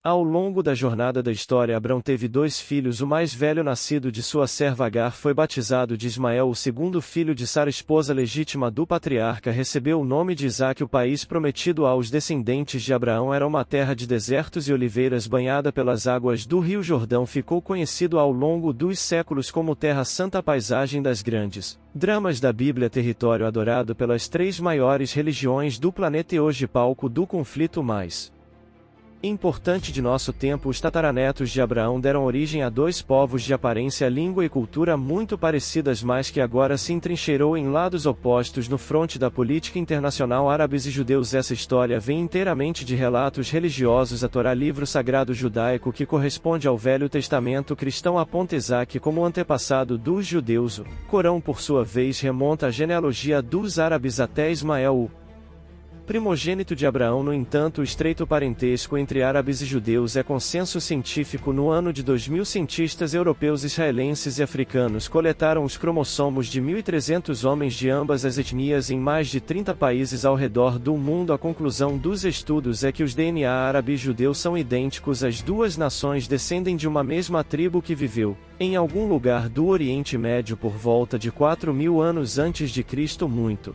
Ao longo da jornada da história, Abrão teve 2 filhos. O mais velho, nascido de sua serva Agar, foi batizado de Ismael. O segundo filho de Sara, esposa legítima do patriarca, recebeu o nome de Isaque. O país prometido aos descendentes de Abraão era uma terra de desertos e oliveiras banhada pelas águas do rio Jordão. Ficou conhecido ao longo dos séculos como Terra Santa. A paisagem das grandes dramas da Bíblia, território adorado pelas 3 maiores religiões do planeta e hoje palco do conflito mais importante de nosso tempo. Os tataranetos de Abraão deram origem a 2 povos de aparência, língua e cultura muito parecidas, mas que agora se entrincheirou em lados opostos no fronte da política internacional. Árabes e judeus. Essa história vem inteiramente de relatos religiosos. A Torá, livro sagrado judaico que corresponde ao Velho Testamento cristão, aponta Isaque como antepassado dos judeus. O Corão, por sua vez, remonta a genealogia dos árabes até Ismael, o primogênito de Abraão. No entanto, o estreito parentesco entre árabes e judeus é consenso científico. No ano de 2000, cientistas europeus, israelenses e africanos coletaram os cromossomos de 1.300 homens de ambas as etnias em mais de 30 países ao redor do mundo. A conclusão dos estudos é que os DNA árabe e judeu são idênticos. As 2 nações descendem de uma mesma tribo que viveu em algum lugar do Oriente Médio por volta de 4.000 anos antes de Cristo. Muito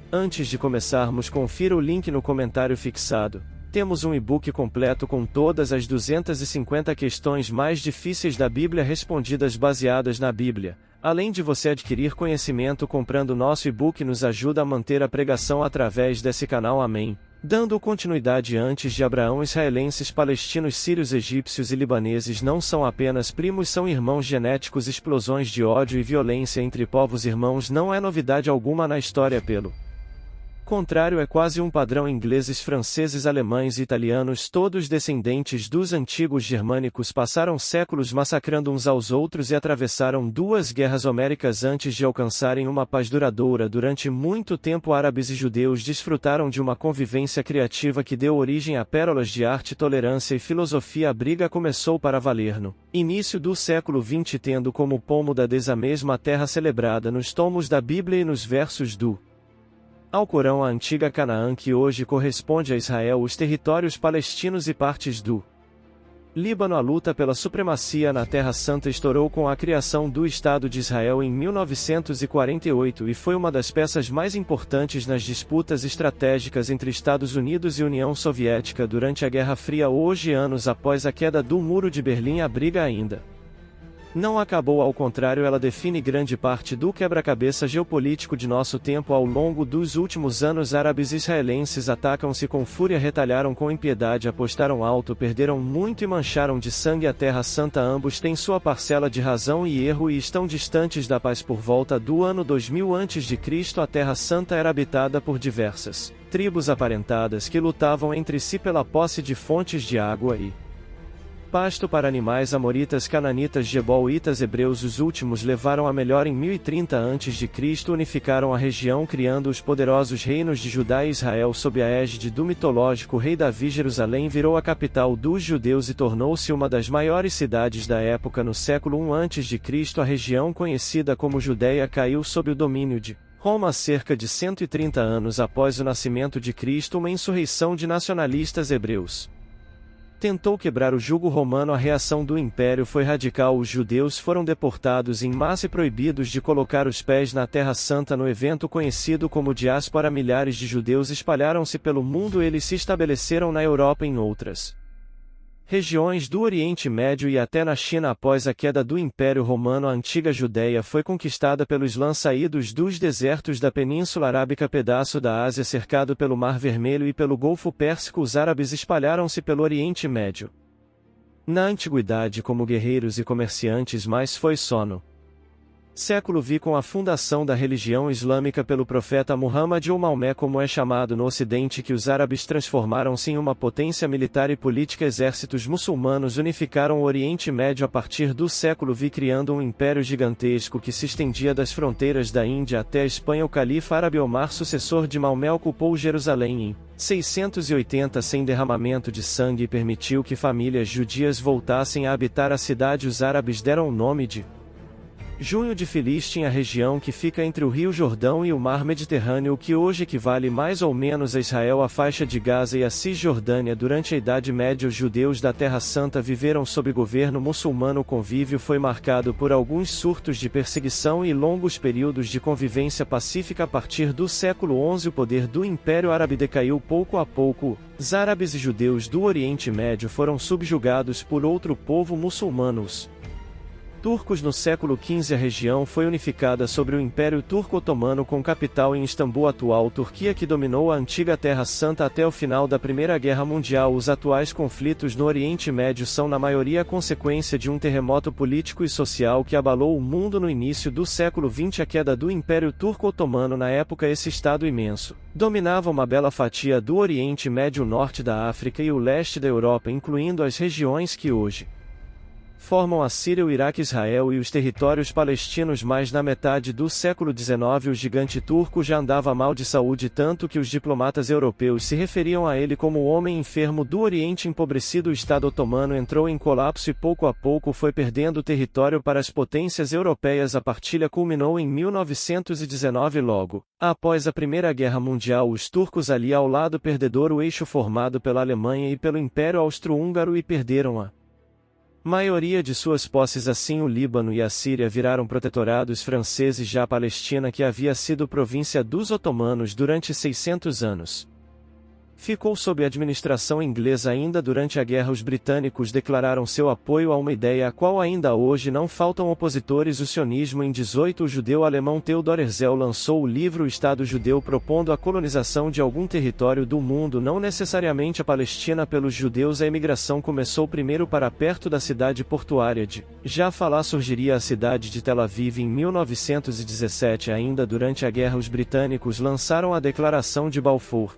antes de começarmos, confira o link no comentário fixado. Temos um e-book completo com todas as 250 questões mais difíceis da Bíblia respondidas baseadas na Bíblia. Além de você adquirir conhecimento comprando nosso e-book, nos ajuda a manter a pregação através desse canal. Amém. Dando continuidade, antes de Abraão, israelenses, palestinos, sírios, egípcios e libaneses não são apenas primos, são irmãos genéticos. Explosões de ódio e violência entre povos irmãos não é novidade alguma na história. Pelo contrário, é quase um padrão. Ingleses, franceses, alemães e italianos, todos descendentes dos antigos germânicos, passaram séculos massacrando uns aos outros e atravessaram 2 guerras homéricas antes de alcançarem uma paz duradoura. Durante muito tempo, árabes e judeus desfrutaram de uma convivência criativa que deu origem a pérolas de arte, tolerância e filosofia. A briga começou para valer no início do século XX, tendo como pomo da deusa a mesma terra celebrada nos tomos da Bíblia e nos versos do Alcorão, a antiga Canaã, que hoje corresponde a Israel, os territórios palestinos e partes do Líbano. A luta pela supremacia na Terra Santa estourou com a criação do Estado de Israel em 1948 e foi uma das peças mais importantes nas disputas estratégicas entre Estados Unidos e União Soviética durante a Guerra Fria. Hoje, anos após a queda do Muro de Berlim, a briga ainda não acabou. Ao contrário, ela define grande parte do quebra-cabeça geopolítico de nosso tempo. Ao longo dos últimos anos, árabes e israelenses atacam-se com fúria, retalharam com impiedade, apostaram alto, perderam muito e mancharam de sangue a Terra Santa. Ambos têm sua parcela de razão e erro e estão distantes da paz. Por volta do ano 2000 a.C., a Terra Santa era habitada por diversas tribos aparentadas que lutavam entre si pela posse de fontes de água e pasto para animais. Amoritas, cananitas, jebuítas, hebreus. Os últimos levaram a melhor em 1030 a.C., unificaram a região, criando os poderosos reinos de Judá e Israel sob a égide do mitológico rei Davi. Jerusalém virou a capital dos judeus e tornou-se uma das maiores cidades da época. No século I a.C., a região conhecida como Judéia caiu sob o domínio de Roma. Cerca de 130 anos após o nascimento de Cristo, uma insurreição de nacionalistas hebreus tentou quebrar o jugo romano. A reação do império foi radical. Os judeus foram deportados em massa e proibidos de colocar os pés na Terra Santa. No evento conhecido como diáspora, milhares de judeus espalharam-se pelo mundo. Eles se estabeleceram na Europa e em outras regiões do Oriente Médio e até na China. Após a queda do Império Romano, a antiga Judéia foi conquistada pelo Islã, saídos dos desertos da Península Arábica, pedaço da Ásia cercado pelo Mar Vermelho e pelo Golfo Pérsico. Os árabes espalharam-se pelo Oriente Médio na antiguidade como guerreiros e comerciantes, mas foi só no século V, com a fundação da religião islâmica pelo profeta Muhammad, ou Maomé como é chamado no Ocidente, que os árabes transformaram-se em uma potência militar e política. Exércitos muçulmanos unificaram o Oriente Médio a partir do século V, criando um império gigantesco que se estendia das fronteiras da Índia até a Espanha. O califa árabe Omar, sucessor de Maomé, ocupou Jerusalém em 680 sem derramamento de sangue e permitiu que famílias judias voltassem a habitar a cidade. Os árabes deram o nome de Junho de Filistim, a região que fica entre o Rio Jordão e o Mar Mediterrâneo, o que hoje equivale mais ou menos a Israel, a faixa de Gaza e a Cisjordânia. Durante a Idade Média, os judeus da Terra Santa viveram sob governo muçulmano. O convívio foi marcado por alguns surtos de perseguição e longos períodos de convivência pacífica. A partir do século XI, o poder do Império Árabe decaiu pouco a pouco. Os árabes e judeus do Oriente Médio foram subjugados por outro povo muçulmano, os turcos. No século XV, a região foi unificada sob o Império Turco-Otomano, com capital em Istambul, atual Turquia, que dominou a antiga Terra Santa até o final da Primeira Guerra Mundial. Os atuais conflitos no Oriente Médio são na maioria a consequência de um terremoto político e social que abalou o mundo no início do século XX. A queda do Império Turco-Otomano. Na época, esse estado imenso dominava uma bela fatia do Oriente Médio, o norte da África e o leste da Europa, incluindo as regiões que hoje formam a Síria, o Iraque, Israel e os territórios palestinos. Mas na metade do século XIX, o gigante turco já andava mal de saúde, tanto que os diplomatas europeus se referiam a ele como o homem enfermo do Oriente empobrecido. O Estado otomano entrou em colapso e pouco a pouco foi perdendo território para as potências europeias. A partilha culminou em 1919, logo após a Primeira Guerra Mundial. Os turcos, ali ao lado perdedor, o eixo formado pela Alemanha e pelo Império Austro-Húngaro, e perderam a maioria de suas posses. Assim, o Líbano e a Síria viraram protetorados franceses. Já a Palestina, que havia sido província dos otomanos durante 600 anos, ficou sob administração inglesa. Ainda durante a guerra, os britânicos declararam seu apoio a uma ideia a qual ainda hoje não faltam opositores: o sionismo. Em 18, o judeu-alemão Theodor Herzl lançou o livro O Estado Judeu, propondo a colonização de algum território do mundo, não necessariamente a Palestina, pelos judeus. A imigração começou primeiro para perto da cidade portuária de Jaffa. Lá surgiria a cidade de Tel Aviv em 1917. Ainda durante a guerra, os britânicos lançaram a Declaração de Balfour,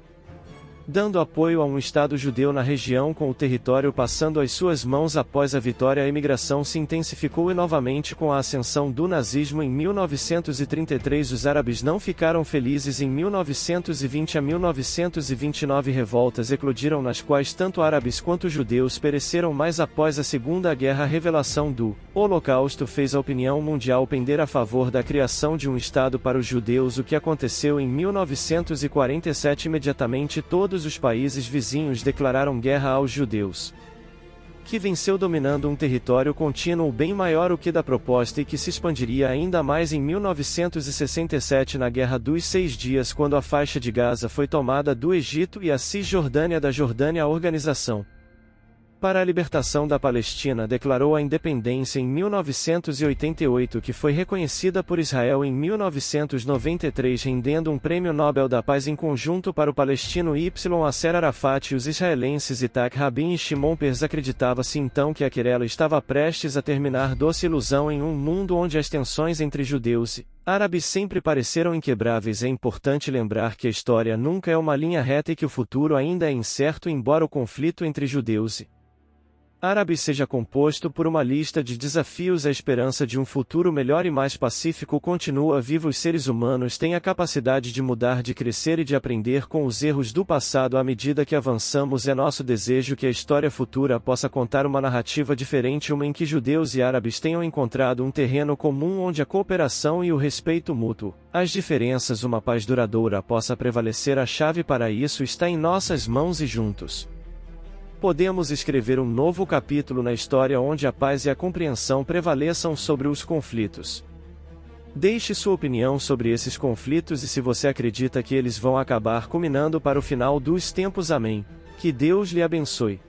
dando apoio a um Estado judeu na região, com o território passando às suas mãos. Após a vitória, a imigração se intensificou e novamente com a ascensão do nazismo em 1933. Os árabes não ficaram felizes. Em 1920 a 1929, revoltas eclodiram nas quais tanto árabes quanto judeus pereceram. Mas após a Segunda Guerra, a revelação do Holocausto fez a opinião mundial pender a favor da criação de um Estado para os judeus, o que aconteceu em 1947. Imediatamente, todos os países vizinhos declararam guerra aos judeus, que venceu dominando um território contínuo bem maior o que da proposta, e que se expandiria ainda mais em 1967 na Guerra dos 6 Dias, quando a faixa de Gaza foi tomada do Egito e a Cisjordânia da Jordânia. A Organização para a Libertação da Palestina declarou a independência em 1988, que foi reconhecida por Israel em 1993, rendendo um Prêmio Nobel da Paz em conjunto para o palestino Yasser Arafat e os israelenses Yitzhak Rabin e Shimon Peres. Acreditava-se então que aquela estava prestes a terminar. Doce ilusão em um mundo onde as tensões entre judeus e árabes sempre pareceram inquebráveis. É importante lembrar que a história nunca é uma linha reta e que o futuro ainda é incerto, embora o conflito entre judeus e árabes seja composto por uma lista de desafios. A esperança de um futuro melhor e mais pacífico continua viva. Os seres humanos têm a capacidade de mudar, de crescer e de aprender com os erros do passado. À medida que avançamos, é nosso desejo que a história futura possa contar uma narrativa diferente, uma em que judeus e árabes tenham encontrado um terreno comum onde a cooperação e o respeito mútuo às diferenças, uma paz duradoura, possa prevalecer. A chave para isso está em nossas mãos e juntos podemos escrever um novo capítulo na história onde a paz e a compreensão prevaleçam sobre os conflitos. Deixe sua opinião sobre esses conflitos e se você acredita que eles vão acabar culminando para o final dos tempos. Amém. Que Deus lhe abençoe.